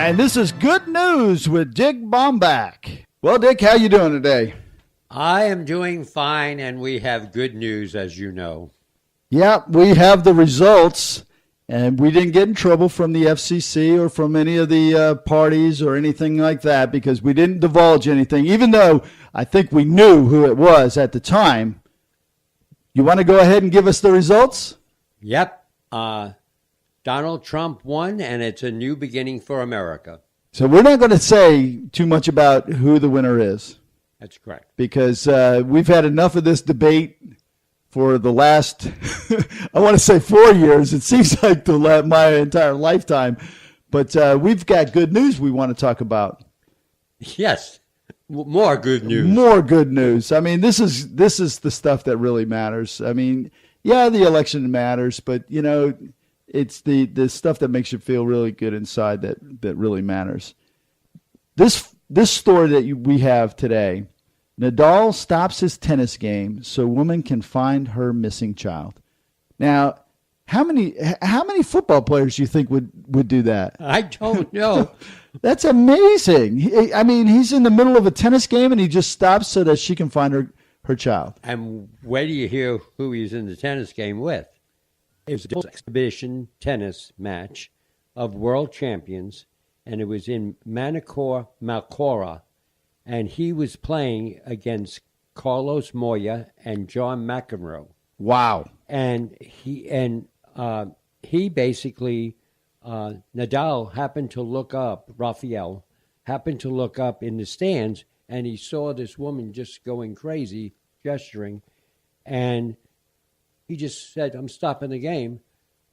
And this is Good News with Dick Baumbach. Well, Dick, how you doing today? I am doing fine, and we have good news, as you know. Yeah, we have the results, and we didn't get in trouble from the FCC or from any of the parties or anything like that because we didn't divulge anything, even though I think we knew who it was at the time. You want to go ahead and give us the results? Yep. Donald Trump won, and it's a new beginning for America. So we're not going to say too much about who the winner is. That's correct. Because we've had enough of this debate for the last, I want to say 4 years. It seems like my entire lifetime. But we've got good news we want to talk about. Yes, more good news. More good news. I mean, this is the stuff that really matters. I mean, yeah, the election matters, but, you know, it's the stuff that makes you feel really good inside that really matters. This story that we have today, Nadal stops his tennis game so woman can find her missing child. Now, how many football players do you think would do that? I don't know. That's amazing. He's in the middle of a tennis game and he just stops so that she can find her child. And where do you hear who he's in the tennis game with? It was an exhibition tennis match of world champions, and it was in Malcora, and he was playing against Carlos Moya and John McEnroe. Wow! And he basically Nadal happened to look up. Rafael happened to look up in the stands, and he saw this woman just going crazy, gesturing, and he just said, "I'm stopping the game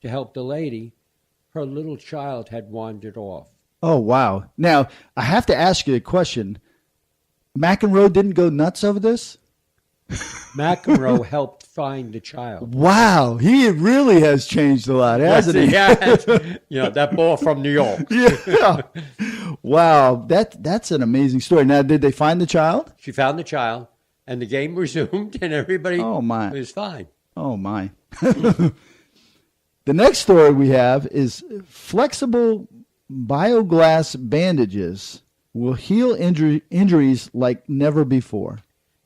to help the lady." Her little child had wandered off. Oh, wow. Now, I have to ask you a question. McEnroe didn't go nuts over this? McEnroe helped find the child. Wow. He really has changed a lot, hasn't he? Yeah. That ball from New York. Yeah. Wow. That's an amazing story. Now, did they find the child? She found the child, and the game resumed, and everybody was fine. Oh, my. The next story we have is flexible bioglass bandages will heal injuries like never before.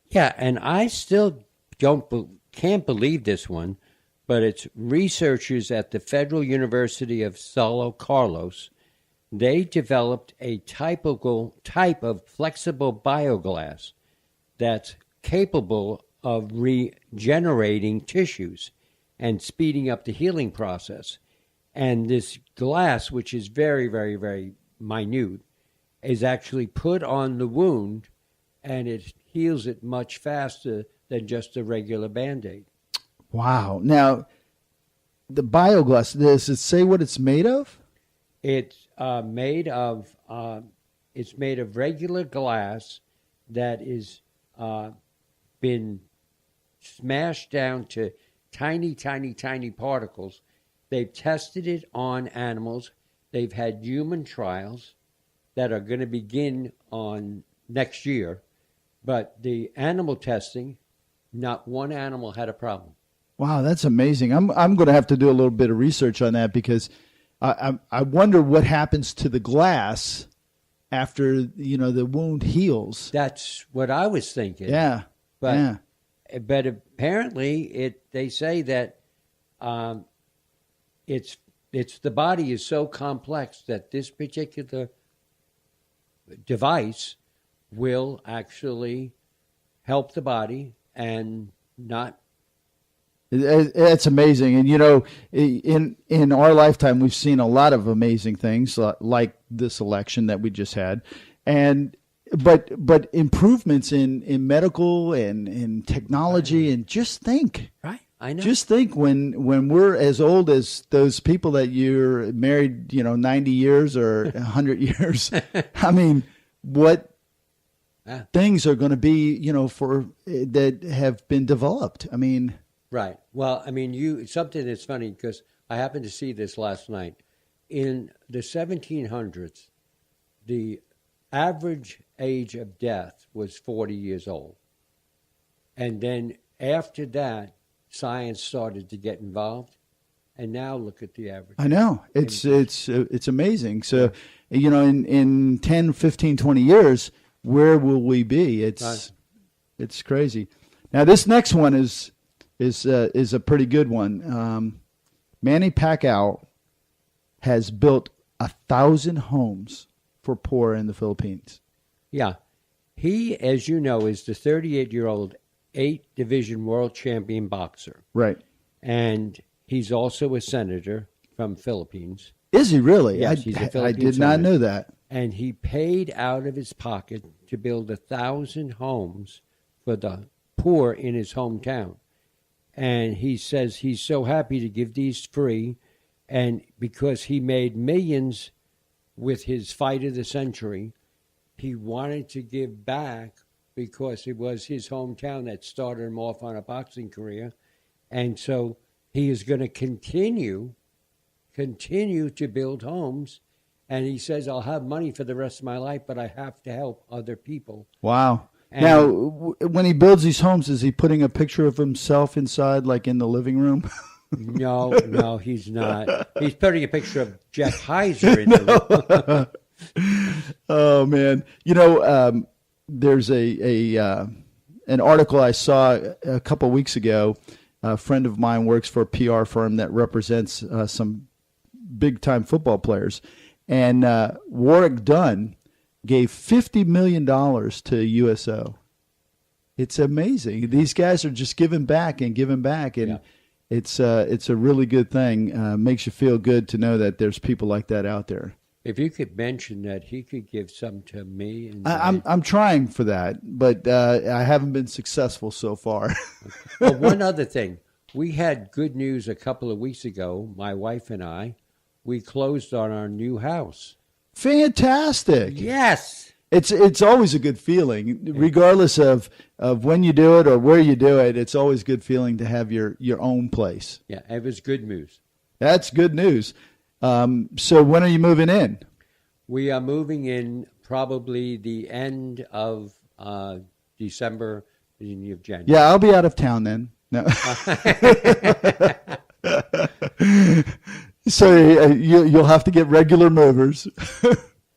Yeah, and I still can't believe this one, but it's researchers at the Federal University of Sao Carlos. They developed a type of flexible bioglass that's capable of regenerating tissues and speeding up the healing process. And this glass, which is very, very, very minute, is actually put on the wound, and it heals it much faster than just a regular Band-Aid. Wow. Now, the bioglass, does it say what it's made of? It's made of regular glass that is been smashed down to tiny, tiny, tiny particles. They've tested it on animals. They've had human trials that are going to begin on next year. But the animal testing, not one animal had a problem. Wow, that's amazing. I'm going to have to do a little bit of research on that because I wonder what happens to the glass after the wound heals. That's what I was thinking. Yeah. But apparently they say that it's the body is so complex that this particular device will actually help the body and not. It's amazing. And, in our lifetime, we've seen a lot of amazing things like this election that we just had. But improvements in medical and in technology, and just think. Right, I know. Just think when we're as old as those people that you're married, 90 years or 100 years. I mean, what things are going to be, for that have been developed. I mean, right. Well, I mean, something that's funny because I happened to see this last night. In the 1700s, the average age of death was 40 years old. And then after that, science started to get involved. And now look at the average. I know. It's amazing. So, in 10, 15, 20 years, where will we be? It's crazy. Now, this next one is a pretty good one. Manny Pacquiao has built 1,000 homes for poor in the Philippines. Yeah. He, as you know, is the 38-year-old 8-division world champion boxer. Right. And he's also a senator from Philippines. Is he really? Yes, he's a Philippine I did not know that. And he paid out of his pocket to build 1,000 homes for the poor in his hometown. And he says he's so happy to give these free, and because he made millions with his fight of the century, he wanted to give back because it was his hometown that started him off on a boxing career. And so he is going to continue to build homes. And he says, I'll have money for the rest of my life, but I have to help other people. Wow. And now, when he builds these homes, is he putting a picture of himself inside, like in the living room? No, he's not. He's putting a picture of Jeff Heiser in the room. Oh, man. There's an article I saw a couple of weeks ago. A friend of mine works for a PR firm that represents some big-time football players. And Warwick Dunn gave $50 million to USO. It's amazing. These guys are just giving back and giving back. And it's a really good thing. Makes you feel good to know that there's people like that out there. If you could mention that he could give some to me. And I'm trying for that, but I haven't been successful so far. Well, one other thing. We had good news a couple of weeks ago, my wife and I. We closed on our new house. Fantastic. Yes. It's always a good feeling, regardless of when you do it or where you do it. It's always a good feeling to have your own place. Yeah, it was good news. That's good news. So when are you moving in? We are moving in probably the end of December, beginning of January. Yeah, I'll be out of town then. No. So you'll have to get regular movers.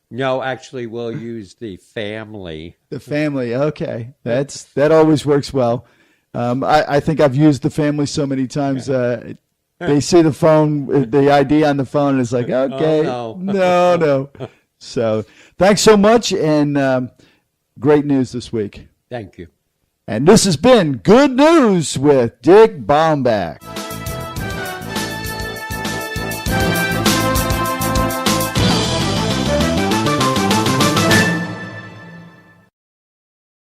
No, actually, we'll use the family. The family, okay. That always works well. I think I've used the family so many times. They see the phone, the ID on the phone, and it's like, okay, no. So thanks so much, and great news this week. Thank you. And this has been Good News with Dick Baumbach.